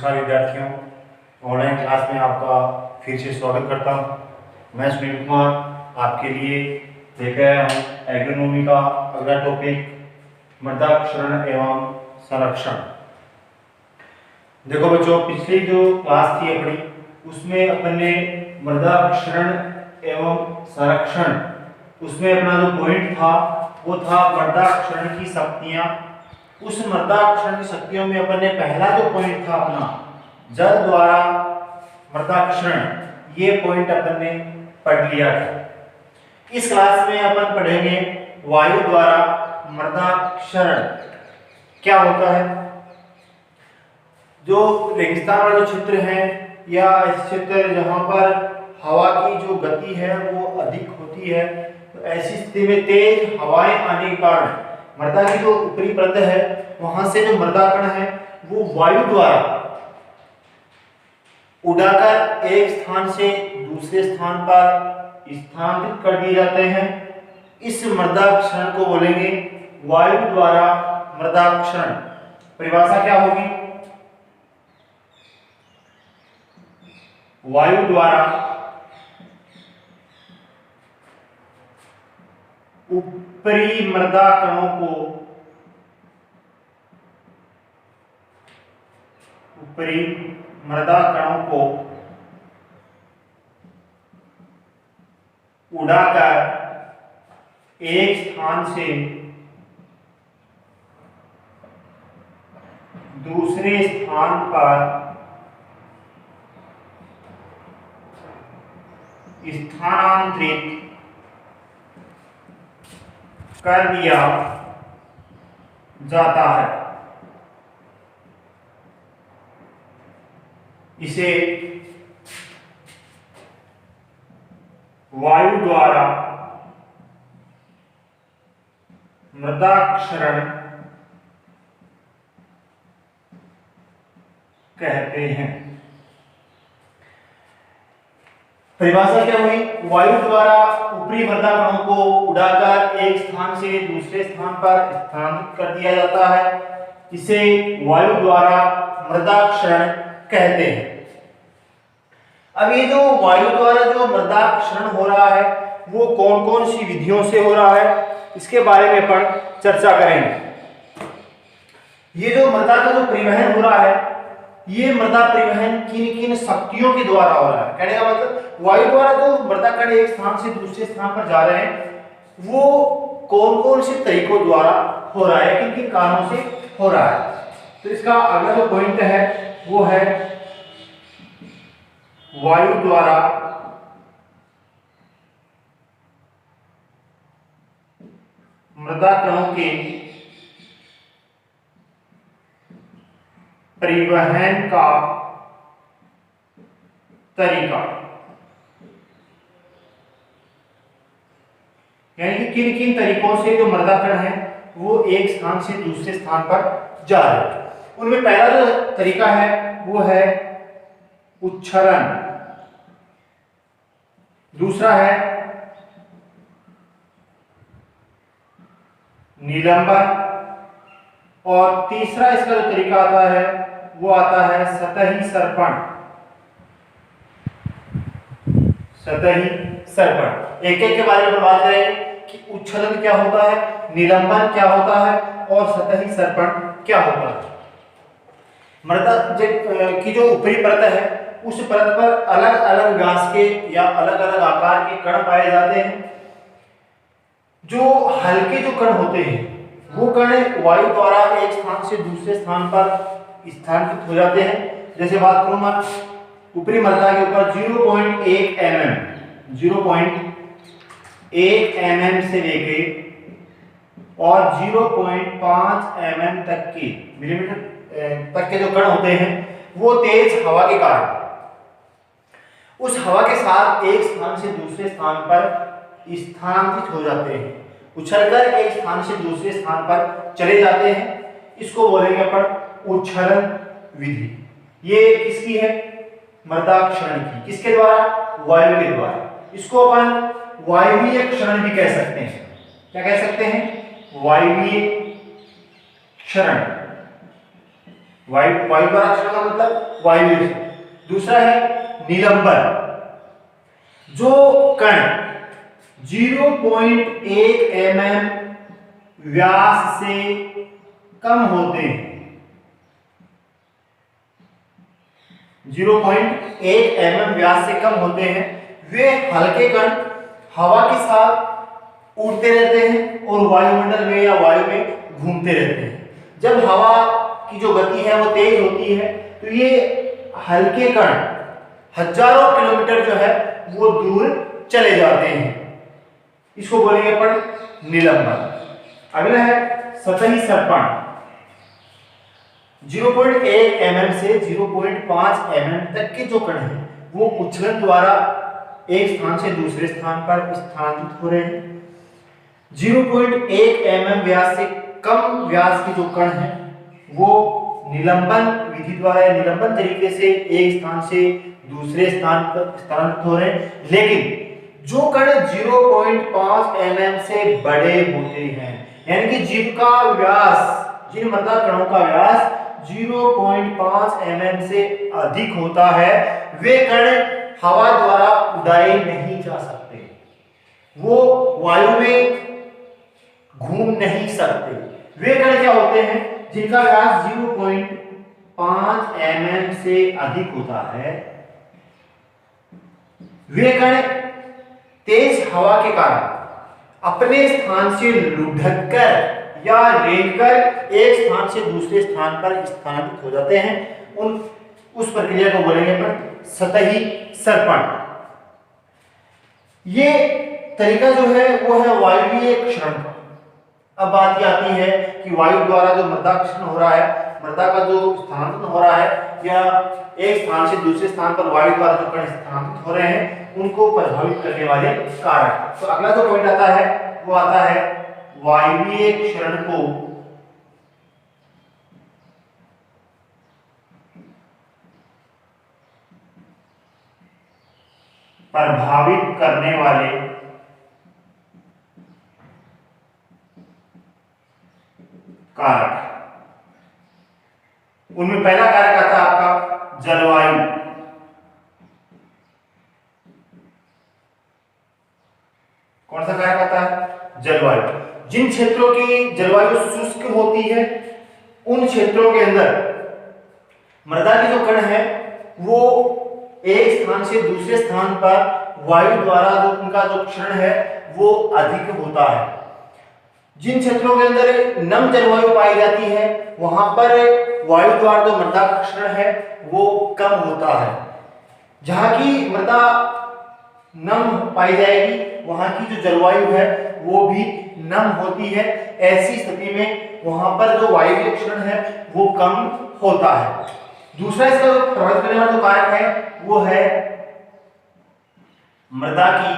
नमस्कार विद्यार्थियों, online class में आपका फिर से स्वागत करता हूं। मैं सुनील कुमार आपके लिए लेकर आया हूं एग्रोनॉमी का अगला टॉपिक मृदा क्षरण एवं संरक्षण। देखो बच्चों, पिछली जो क्लास थी अपनी उसमें अपन ने मृदा क्षरण एवं संरक्षण, उसमें अपना जो पॉइंट था वो था मृदा क्षरण की शक्तियां। उस मृदा क्षरण की शक्तियों में अपन ने पहला जो पॉइंट था अपना जल द्वारा मृदा क्षरण, ये पॉइंट अपन ने पढ़ लिया था। इस क्लास में अपन पढ़ेंगे वायु द्वारा मृदा क्षरण क्या होता है। जो रेगिस्तान वाले क्षेत्र है या ऐसे क्षेत्र जहां पर हवा की जो गति है वो अधिक होती है, तो ऐसी स्थिति में तेज हवाएं आने के कारण मृदा की जो ऊपरी परत है वहां से जो मृदा कण है वो वायु द्वारा उड़ाकर एक स्थान से दूसरे स्थान पर स्थानांतरित कर दिए जाते हैं। इस मृदा क्षरण को बोलेंगे वायु द्वारा मृदा क्षरण। परिभाषा क्या होगी? वायु द्वारा ऊपरी मृदा कणों को उड़ाकर एक स्थान से दूसरे स्थान पर स्थानांतरित कर दिया जाता है। इसे वायु द्वारा मृदा क्षरण कहते हैं। परिभाषा क्या हुई? वायु द्वारा ऊपरी मृदा कणों को उड़ाकर एक स्थान से दूसरे स्थान पर स्थानांतरित कर दिया जाता है। इसे वायु द्वारा मृदा क्षरण कहते हैं। अब ये जो वायु द्वारा जो मृदा क्षरण हो रहा है वो कौन कौन सी विधियों से हो रहा है, इसके बारे में अपन चर्चा करेंगे। ये जो मृदा का जो परिवहन हो रहा है, ये मृदा परिवहन किन किन शक्तियों के द्वारा हो रहा है। कहने का मतलब वायु द्वारा जो मृदा कण एक स्थान से दूसरे स्थान पर जा रहे हैं वो कौन कौन से तरीकों द्वारा हो रहा है, किन किन कारणों से हो रहा है। तो इसका अगला जो पॉइंट है वो है वायु द्वारा मृदा कणों के परिवहन का तरीका, यानी कि किन किन तरीकों से जो मृदा कण है वो एक स्थान से दूसरे स्थान पर जा रहे हैं। उनमें पहला जो तरीका है वो है उच्छरण, दूसरा है निलंबन और तीसरा इसका जो तरीका आता है वो आता है सतही सर्पण। एक एक के बारे में बात करें कि उच्छलन क्या होता है, निलंबन क्या होता है और सतही सर्पण क्या होता है। मृदा की जो ऊपरी परत है उस परत पर अलग अलग व्यास के या अलग अलग आकार के कण पाए जाते हैं। जो हल्के जो कण होते हैं वो कण वायु द्वारा एक स्थान से दूसरे स्थान पर स्थानांतरित हो जाते हैं। जैसे बात करूं मैं ऊपरी मृदा के ऊपर 0.1 mm से लेके और 0.5 mm तक के मिलीमीटर तक के जो कण होते हैं वो तेज हवा के कारण उस हवा के साथ एक स्थान से दूसरे स्थान पर स्थानांतरित हो जाते हैं, उछलकर एक स्थान से दूसरे स्थान पर चले जाते हैं। इसको बोलेंगे अपन उच्छलन विधि। ये किसकी है? मृदा क्षरण की। किसके द्वारा? वायु के द्वारा। इसको अपन वायवीय क्षरण भी कह सकते हैं। क्या कह सकते हैं? वायवीय क्षरण। वायु द्वारा क्षरण का मतलब वायु। दूसरा है निलंबन, जो कण 0.1 mm व्यास से कम होते हैं, 0.1 mm व्यास से कम होते हैं, वे हल्के कण हवा के साथ उड़ते रहते हैं और वायुमंडल में या वायु में घूमते रहते हैं। जब हवा की जो गति है वो तेज होती है तो ये हल्के कण हजारों किलोमीटर जो है वो दूर चले जाते हैं, इसको बोलेंगे अपन निलंबन। अगला है सतही सरपण, 0.1 mm से 0.5 mm तक के जो कण हैं वो उछलन द्वारा एक स्थान से दूसरे स्थान पर स्थानांतरित हो रहे हैं। 0.1 mm व्यास से कम व्यास के जो कण हैं वो निलंबन विधि द्वारा या निलंबन तरीके से एक स्थान से दूसरे स्थान पर स्थानांतरित हो रहे हैं। लेकिन जो कण 0.5 mm से बड़े होते हैं, यानी कि जिनका व्यास, जिन मृदा कणों का व्यास 0.5 mm से अधिक होता है, वे कण हवा द्वारा उड़ाए नहीं जा सकते, वो वायु में घूम नहीं सकते। वे कण क्या होते हैं जिनका व्यास 0.5 mm से अधिक होता है, वे कण तेज हवा के कारण अपने स्थान से लुढ़ककर या रेंगकर एक स्थान से दूसरे स्थान पर स्थानांतरित हो जाते हैं। उस प्रक्रिया को बोलेंगे अपन सतही सरपण। ये तरीका जो है वो है वायुवीय क्षरण का। अब बात ये आती है कि वायु द्वारा जो मृदा क्षरण हो रहा है, मृदा का जो स्थानांतरण हो रहा है या एक स्थान से दूसरे स्थान पर वायु द्वारा जो कण स्थानांतरित हो रहे हैं उनको प्रभावित करने वाले कारक। तो अगला जो पॉइंट आता है वो आता है वायुवीय क्षरण को प्रभावित करने वाले कारक। उनमें पहला कारक आता है आपका जलवायु। कौन सा कारक आता है? जलवायु। जिन क्षेत्रों की जलवायु शुष्क होती है उन क्षेत्रों के अंदर मृदा के जो कण है वो एक स्थान से दूसरे स्थान पर वायु द्वारा जो उनका जो क्षरण है वो अधिक होता है। जिन क्षेत्रों के अंदर नम जलवायु पाई जाती है वहां पर वायु द्वारा जो मृदा का क्षरण है वो कम होता है। जहां की मृदा नम पाई जाएगी वहां की जो जलवायु है वो भी नम होती है। ऐसी स्थिति में वहां पर जो वायुवीय क्षरण है वो कम होता है। दूसरा इसका जो प्रभावित करने वाला जो कारक है वो है मृदा की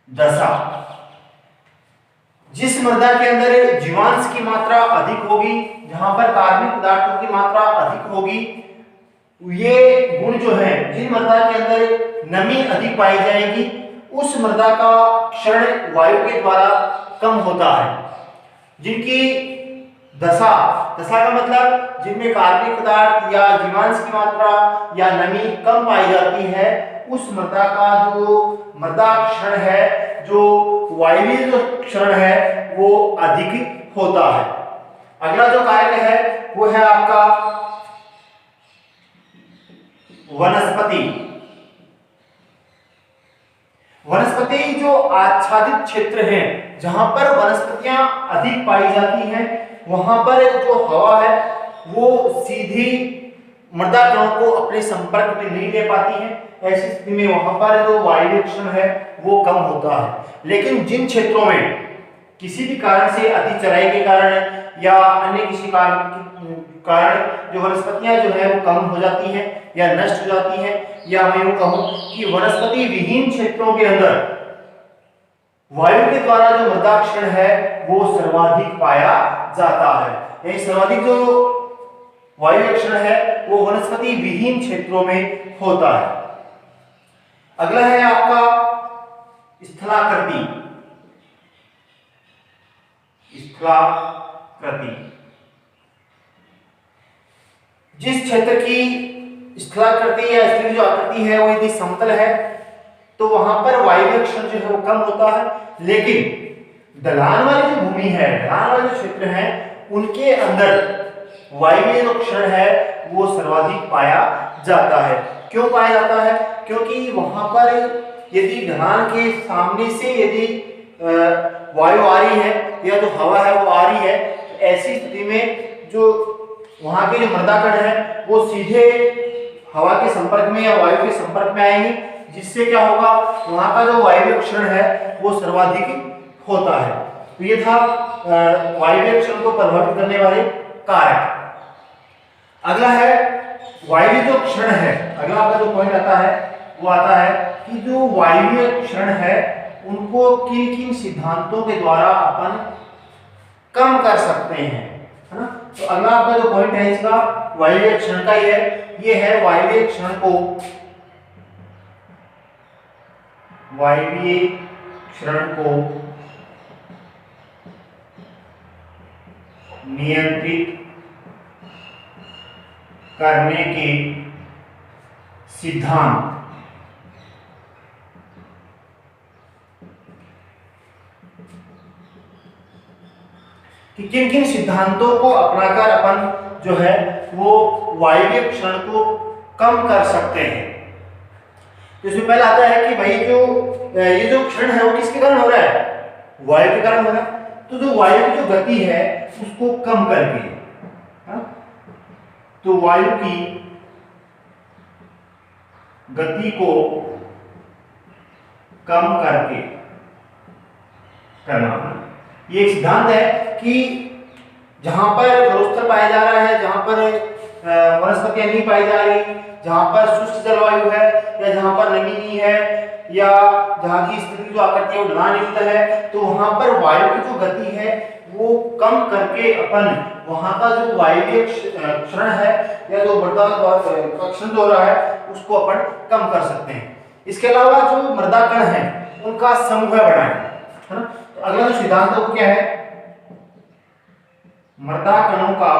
दशा। जिस मृदा के अंदर जीवांश की मात्रा अधिक होगी, जहां पर कार्बनिक पदार्थों की मात्रा अधिक होगी, ये गुण जो है जिन मृदा के अंदर नमी अधिक पाई जाएगी उस मृदा का क्षरण वायु के द्वारा कम होता है। जिनकी दशा, दशा का मतलब जिनमें कार्बनिक पदार्थ या जीवांश की मात्रा या नमी कम पाई जाती है उस मृदा का जो मृदा क्षरण है, जो वायुवीय जो क्षरण है वो अधिक होता है। अगला जो कारक है वो है आपका वनस्पति। वनस्पति जो आच्छादित क्षेत्र है जहां पर वनस्पतियां अधिक पाई जाती हैं वहां पर जो हवा है वो सीधी मृदा कणों को अपने संपर्क में नहीं ले पाती है। ऐसी स्थिति में वहां पर जो वायुवीय क्षरण है वो कम होता है। लेकिन जिन क्षेत्रों में किसी भी कारण से अति चराई के कारण या अन्य किसी कारण जो वनस्पतियां जो है वो कम हो जाती हैं या नष्ट हो जाती हैं, या मैं यूं कहूं कि वनस्पति विहीन क्षेत्रों के अंदर वायु के द्वारा जो मृदा क्षरण है वो सर्वाधिक पाया जाता है। ये सर्वाधिक जो वायु क्षरण है वो वनस्पति विहीन क्षेत्रों में होता है। अगला है आपका स्थलाकृति। स्थलाकृति जिस क्षेत्र की स्थलाकृति या स्थल की जो आकृति है वो यदि समतल है तो वहां पर वायवीय क्षण जो है वो कम होता है, लेकिन ढलान वाली जो भूमि है, ढलान वाले जो क्षेत्र है, उनके अंदर वायवीय जो क्षण है वो सर्वाधिक पाया जाता है। क्यों पाया जाता है? क्योंकि वहां पर यदि ढलान के सामने से यदि वायु आ रही है या जो हवा है वो आ रही है, तो ऐसी स्थिति में जो वहां के जो मृदा कण है वो सीधे हवा के संपर्क में या वायु के संपर्क में आएंगे, जिससे क्या होगा, वहां का जो वायवीय क्षण है वो सर्वाधिक होता है। तो ये था वायवीय क्षण को प्रभावित करने वाले कारक। अगला है वायवीय जो क्षण है, अगला आपका जो पॉइंट आता है वो आता है कि जो वायवीय क्षण है उनको किन किन सिद्धांतों के द्वारा अपन कम कर सकते हैं, है ना। तो अगला आपका जो पॉइंट है इसका वायवीय क्षण का ये है वायवीय क्षण को नियंत्रित करने के सिद्धांत। कि किन किन सिद्धांतों को अपनाकर अपन जो है वो वायवीय क्षण को कम कर सकते हैं। तो इसमें पहला आता है कि भाई जो ये जो क्षण है वो किसके कारण हो रहा है? वायु के कारण हो रहा है। तो जो वायु की जो गति है उसको कम करके, तो वायु की गति को कम करके करना, ये एक सिद्धांत है कि जहां पर जलोस्थल पाया जा रहा है, जहां पर वनस्पतियां नहीं पाई जा रही, जहां पर शुष्क जलवायु है या जहां पर नमी नहीं है या जहां की स्थिति जो आकृति है वो ढलान युक्त है, तो वहां पर वायु की जो गति है वो कम करके अपन वहां का जो वायवीय क्षण है या जो मृदा क्षण जो हो रहा है उसको अपन कम कर सकते हैं। इसके अलावा जो मृदा कण है उनका समूह बढ़ाएं, है ना। तो अगला जो सिद्धांत है वो क्या है? मृदा कणों का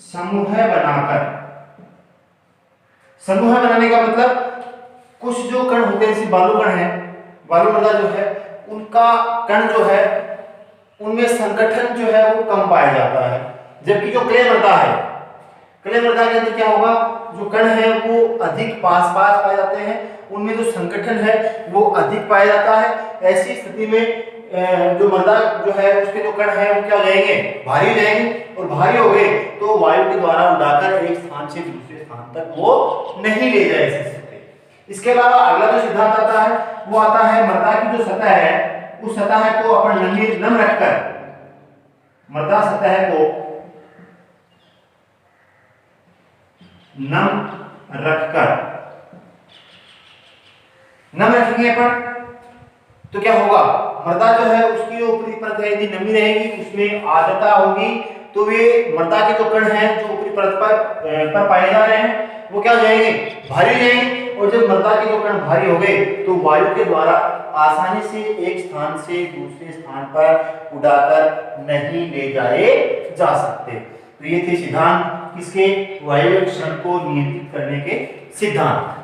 समूह बनाने का मतलब कुछ जो कण होते हैं, जैसे बालू कण है, बालू मृदा जो है उनका कण जो है उनमें संगठन जो है वो कम पाया जाता है, जबकि जो क्ले मृदा है, क्ले मृदा के अंदर क्या होगा, जो कण है वो अधिक पास पाए जाते हैं, उनमें जो संगठन है वो अधिक पाया जाता है। ऐसी स्थिति में जो मृदा जो है उसके जो कण है वो क्या हो जाएंगे? भारी हो जाएंगे, और भारी हो गए तो वायु के द्वारा उड़ाकर एक स्थान से दूसरे स्थान तक वो नहीं ले जा सकते। इसके अलावा अगला जो सिद्धांत आता है वो आता है मृदा की जो सतह है उस सतह को अपन नम रखकर, मृदा सतह को नम रखेंगे अपन तो क्या होगा, मृदा जो है उसकी ऊपरी परत है यदि नमी रहेगी उसमें आर्द्रता होगी, तो वे मृदा के जो कण हैं जो ऊपरी परत पर पाए जा रहे हैं वो क्या हो जाएंगे? भारी हो जाएंगे। और जब मृदा के जो कण भारी हो गए तो वायु के द्वारा आसानी से एक स्थान से दूसरे स्थान पर उड़ाकर नहीं ले जाए जा सकते। तो ये थे सिद्धांत किसके? वायवीय क्षण को नियंत्रित करने के सिद्धांत।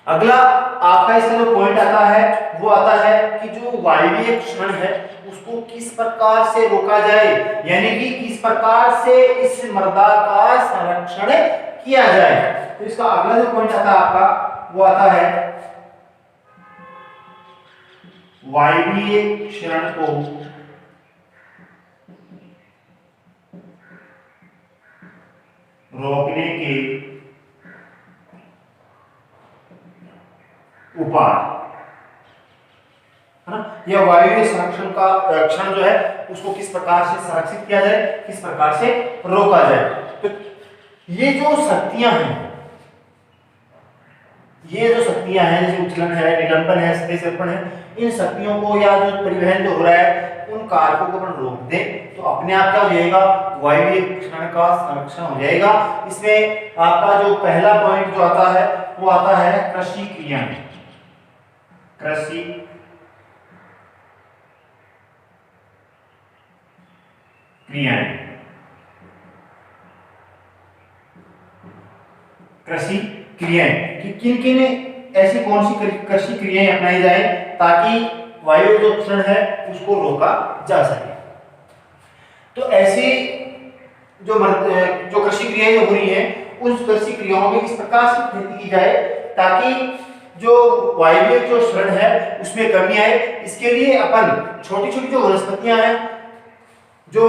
अगला आपका इसका जो पॉइंट आता है वो आता है कि जो वायवीय क्षण है उसको किस प्रकार से रोका जाए, यानी कि किस प्रकार से इस मृदा का संरक्षण किया जाए। तो इसका अगला जो पॉइंट आता है आपका वो आता है वायवीय क्षरण को रोकने के उपाय, है ना। यह वायवीय संरक्षण का क्षण जो है उसको किस प्रकार से संरक्षित किया जाए, किस प्रकार से रोका जाए। तो ये जो शक्तियां हैं, ये जो शक्तियां हैं जैसे उछलन है, निलंबन है, सतह है, इन शक्तियों को या जो परिवहन जो हो रहा है उन कारकों को अपन रोक दें तो अपने आप क्या हो जाएगा? वायवीय क्षण का संरक्षण हो जाएगा। इसमें आपका जो पहला पॉइंट जो आता है वो आता है कृषि क्रिया, कृषि क्रियाएं, कृषि क्रियाएं कि किन किन ऐसी कौन सी कृषि क्रियाएं अपनाई जाए ताकि वायु जो क्षरण है उसको रोका जा सके। तो ऐसी जो कृषि क्रियाएं जो हो रही है उस कृषि क्रियाओं में इस प्रकार से खेती की जाए ताकि जो वायवीय जो क्षरण है उसमें कमी आए। इसके लिए अपन छोटी छोटी जो वनस्पतियां हैं जो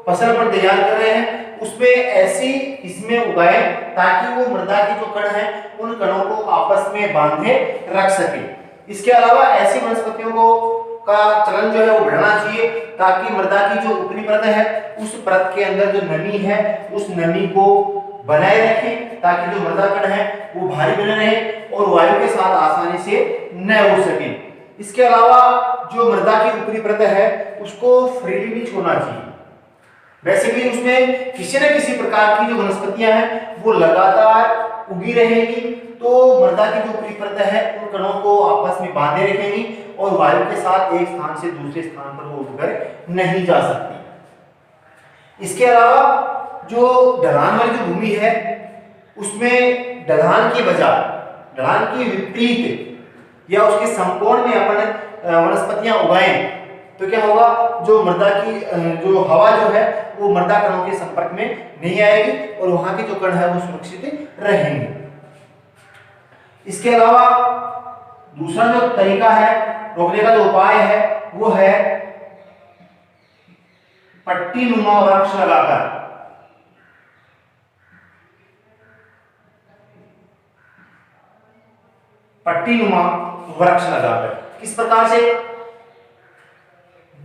फसल पर तैयार कर रहे हैं उसमें ऐसी किस्में उगाए ताकि वो मृदा के जो कण हैं उन कणों को आपस में बांधे रख सके। इसके अलावा ऐसी वनस्पतियों को का चलन जो है वो बढ़ना चाहिए ताकि मृदा की जो ऊपरी परत है उस परत के अंदर जो नमी है उस नमी को बनाए रखें ताकि जो मृदा कण है वो भारी बने रहे और वायु के साथ आसानी से न उड़ सके। इसके अलावा जो मृदा की ऊपरी परत है उसको फ्रीली नहीं छोड़ना चाहिए। वैसे भी उसमें किसी न किसी प्रकार की जो वनस्पतियां हैं वो लगातार उगी रहेगी तो मृदा की जो ऊपरी परत है उन कणों को आपस में बांधे रखेंगी और वायु के साथ एक स्थान से दूसरे स्थान पर वो उड़कर नहीं जा सकती। इसके अलावा जो ढलान वाली जो भूमि है उसमें ढलान की बजाय ढलान की विपरीत या उसके समकोण में अपन वनस्पतियां उगाएं तो क्या होगा, जो मृदा की जो हवा जो है वो मृदा कणों के संपर्क में नहीं आएगी और वहां के जो कण है वो सुरक्षित रहेंगे। इसके अलावा दूसरा जो तरीका है रोकने का जो उपाय है वो है पट्टी नुमा वृक्ष लगाकर। पट्टी नुमा वृक्ष लगाकर किस प्रकार से,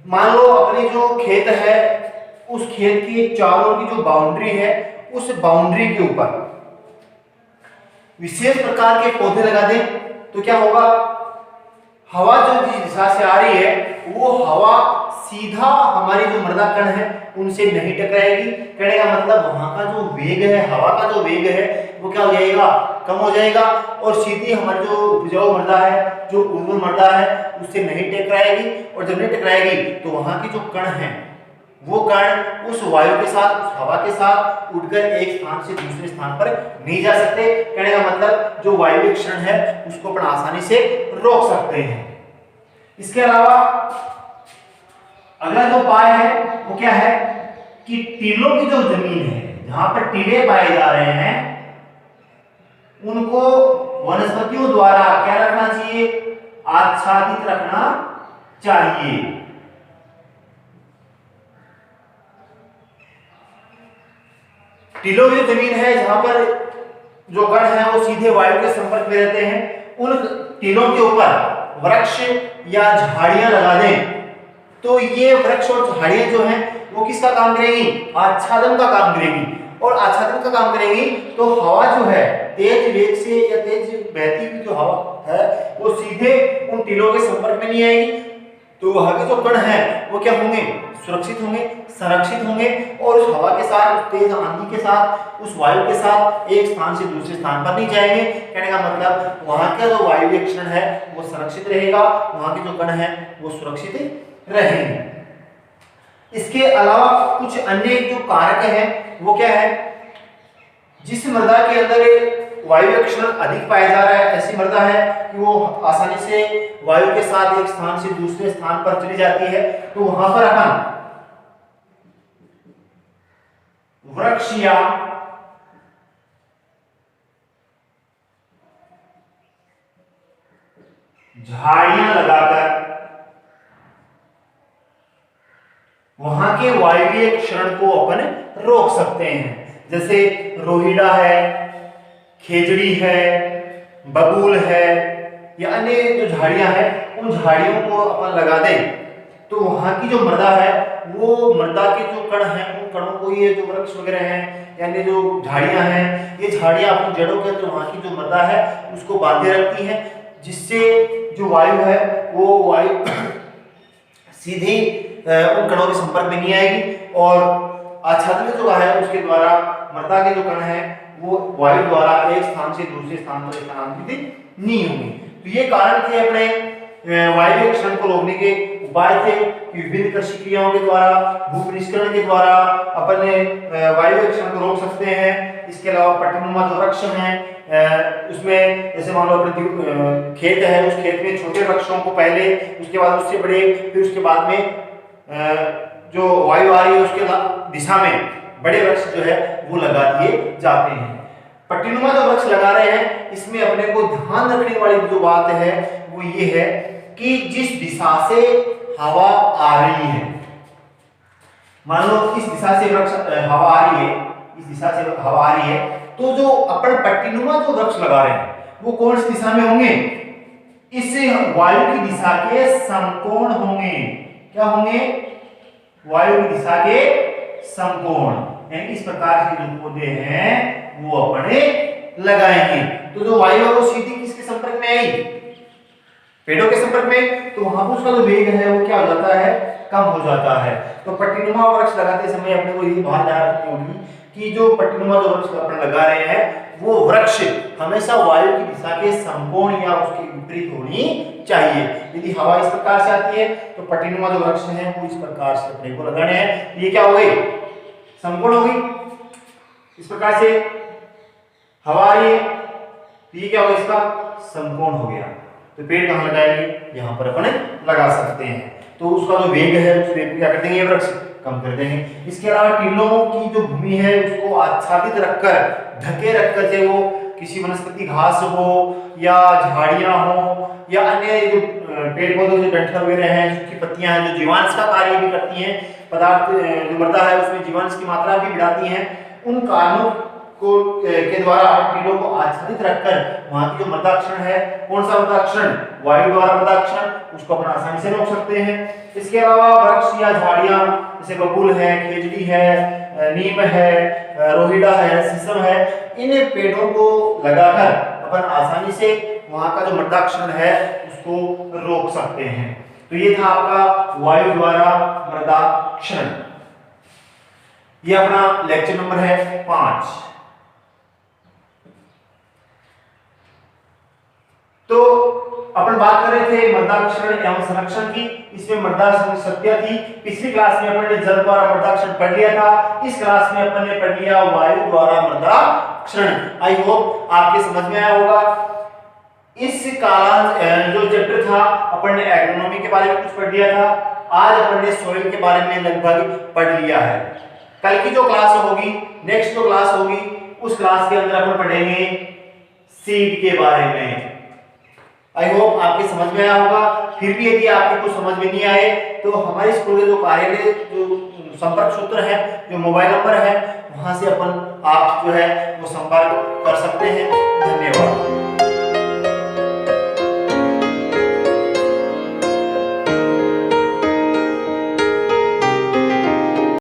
मान लो अपनी जो खेत है उस खेत की चारों की जो बाउंड्री है उस बाउंड्री के ऊपर विशेष प्रकार के पौधे लगा दें तो क्या होगा, हवा जो जिस दिशा से आ रही है वो हवा सीधा हमारी जो मृदा कण है उनसे नहीं टकराएगी। कहने का मतलब वहां का जो वेग है, हवा का जो वेग है वो क्या हो जाएगा, कम हो जाएगा और सीधी हमारी जो उपजाऊ मृदा है, जो उर्वर मृदा है उससे नहीं टकराएगी और जब नहीं टकराएगी तो वहां की जो कण है वो कण उस वायु के साथ, उस हवा के साथ उड़कर एक स्थान से दूसरे स्थान पर नहीं जा सकते। कहने का मतलब जो वायु क्षरण है उसको अपन आसानी से रोक सकते हैं। इसके अलावा अगला जो उपाय है वो क्या है कि टीलों की जो जमीन है जहां पर टीले पाए जा रहे हैं उनको वनस्पतियों द्वारा क्या रखना चाहिए, आच्छादित रखना चाहिए। टीलों की जमीन है जहां पर जो कण है वो सीधे वायु के संपर्क में रहते हैं उन टीलों के ऊपर वृक्ष या झाड़ियां लगा दें तो ये वृक्ष और झाड़ियां जो हैं वो किसका काम करेंगी, आच्छादन का काम करेंगी और आच्छादन का काम करेंगी तो हवा जो है तेज वेग से या तेज बहती हुई जो हवा है वो सीधे उन टीलों के संपर्क में नहीं आएगी तो वहां के जो कण हैं वो क्या होंगे, सुरक्षित होंगे, संरक्षित होंगे और उस हवा के साथ, उस तेज आंधी के साथ, उस वायु के साथ एक स्थान से दूसरे स्थान पर नहीं जाएंगे। कहने का मतलब वहां का जो वायु क्षण है वो संरक्षित रहेगा, वहां के जो कण हैं वो सुरक्षित रहेंगे। इसके अलावा कुछ अन्य जो कारक हैं वो क्या है, जिस मृदा के अंदर वायु क्षरण अधिक पाया जा रहा है ऐसी मृदा है कि वो आसानी से वायु के साथ एक स्थान से दूसरे स्थान पर चली जाती है तो वहां पर अपन वृक्ष या झाड़ियां लगाकर वहां के वायवीय क्षरण को अपन रोक सकते हैं। जैसे रोहिड़ा है, खेजड़ी है, बबूल है या अन्य जो झाड़ियां हैं उन झाड़ियों को अपन लगा दें तो वहां की जो मृदा है वो मृदा के जो कण हैं उन कणों को ये जो वृक्ष वगैरह हैं यानी जो झाड़ियां हैं ये झाड़ियां अपनी जड़ों के अंदर वहां की जो मृदा है उसको बांधे रखती हैं जिससे जो वायु है वो वायु सीधी उन कणों के संपर्क में नहीं आएगी और आच्छादन जो है उसके द्वारा मृदा के जो कण हैं वो वायु द्वारा एक स्थान से दूसरे स्थान पर स्थानांतरित नहीं होंगे। तो ये कारण थे अपने वायु क्षरण को रोकने के उपाय थे कि विभिन्न कृषि क्रियाओं के द्वारा, भूपरिष्करण के द्वारा अपन वायु के क्षरण को रोक सकते हैं। इसके अलावा पट्टीनुमा जो वृक्ष हैं उसमें जैसे मान लो अपने खेत है, उस खेत में छोटे वृक्षों को पहले, उसके बाद उससे बड़े, फिर उसके बाद में जो वायु आ रही है उसके दिशा में बड़े वृक्ष जो है वो लगा दिए जाते हैं। पट्टीनुमा जो वृक्ष लगा रहे हैं इसमें अपने को ध्यान रखने वाली जो बात है वो ये है कि जिस दिशा से हवा आ रही है, मान लो इस दिशा से वृक्ष हवा आ रही है, इस दिशा से हवा आ रही है, तो जो अपन पट्टीनुमा जो वृक्ष लगा रहे हैं वो कौन सी दिशा में होंगे? इससे वायु की दिशा के समकोण होंगे। क्या होंगे? वायु की दिशा के समकोण। यानी इस प्रकार के जो पौधे हैं वो अपने लगाएंगे। तो जो वायु है वो सीधी किसके संपर्क में आई? पेड़ों के संपर्क में, तो वहां पर उसका जो वेग है वो क्या हो जाता है? कम हो जाता है। तो पट्टीनुमा वृक्ष लगाते समय अपने को ये बात ध्यान रखनी होगी कि जो पट्टीनुमा जो वृक्ष अपन लगा रहे हैं वो वृक्ष हमेशा वायु की दिशा के समकोण या उसके विपरीत होनी चाहिए। यदि हवा इस प्रकार से आती है तो पट्टीनुमा जो वृक्ष हैं वो इस प्रकार से अपने को लगाने हैं। ये क्या हो गई? समकोण हो गई। इस प्रकार से हवा आ रही है तो ये क्या होगा? इसका समकोण हो गया। तो पेड़ कहां लगाएंगे? यहां पर अपन लगा सकते हैं। तो उसका जो वेग है उस वेग को क्या कर देंगे? वृक्ष कम कर देंगे। इसके अलावा टीलों की जो भूमि है उसको आच्छादित रखकर, ढके रखकर, चाहे वो किसी वनस्पति घास हो या झाड़ियां हो या अन्य जो पेड़ पौधे जो डंठल वगैरह हैं, सूखी पत्तियां हैं जो जीवांश का कार्य भी करती हैं, पदार्थ जो मृदा है उसमें जीवांश की मात्रा भी बढ़ाती हैं, उन कारणों के द्वारा टीलों को आच्छादित रखकर वहां की जो मृदाक्षरण है, कौन सा मृदाक्षरण? वायु द्वारा मृदाक्षरण, उसको अपन आसानी से रोक सकते हैं। इसके अलावा वृक्ष या झाड़ियां जैसे बबूल है, खेजड़ी है, नीम है, रोहिड़ा है, शीशम है, इन पेड़ों को लगाकर अपन आसानी से वहां का जो मृदाक्षरण है उसको रोक सकते हैं। तो ये था आपका वायु द्वारा मृदाक्षरण। ये अपना लेक्चर नंबर है 5। तो अपन बात कर रहे थे मृदाक्षरण एवं संरक्षण की। इसमें मृदा सत्या थी। पिछली क्लास में अपन ने जल द्वारा मृदाक्षरण पढ़ लिया था। इस क्लास में अपन ने पढ़ लिया वायु द्वारा मृदाक्षरण। आई होप आपके समझ में आया होगा। इस काल जो चैप्टर था अपन ने एग्रोनॉमी के बारे में कुछ पढ़ लिया था। आज अपन ने सॉइल के बारे में लगभग पढ़ लिया है। कल की जो क्लास होगी, नेक्स्ट जो क्लास होगी, उस क्लास के अंदर अपन पढ़ेंगे सीड के बारे में। आई होप आपके समझ में आया होगा। फिर भी यदि आपके कुछ समझ में नहीं आए तो हमारे स्कूल के जो कार्यालय जो संपर्क सूत्र है, जो मोबाइल नंबर है, वहां से अपन आप जो है वो संपर्क कर सकते हैं। धन्यवाद।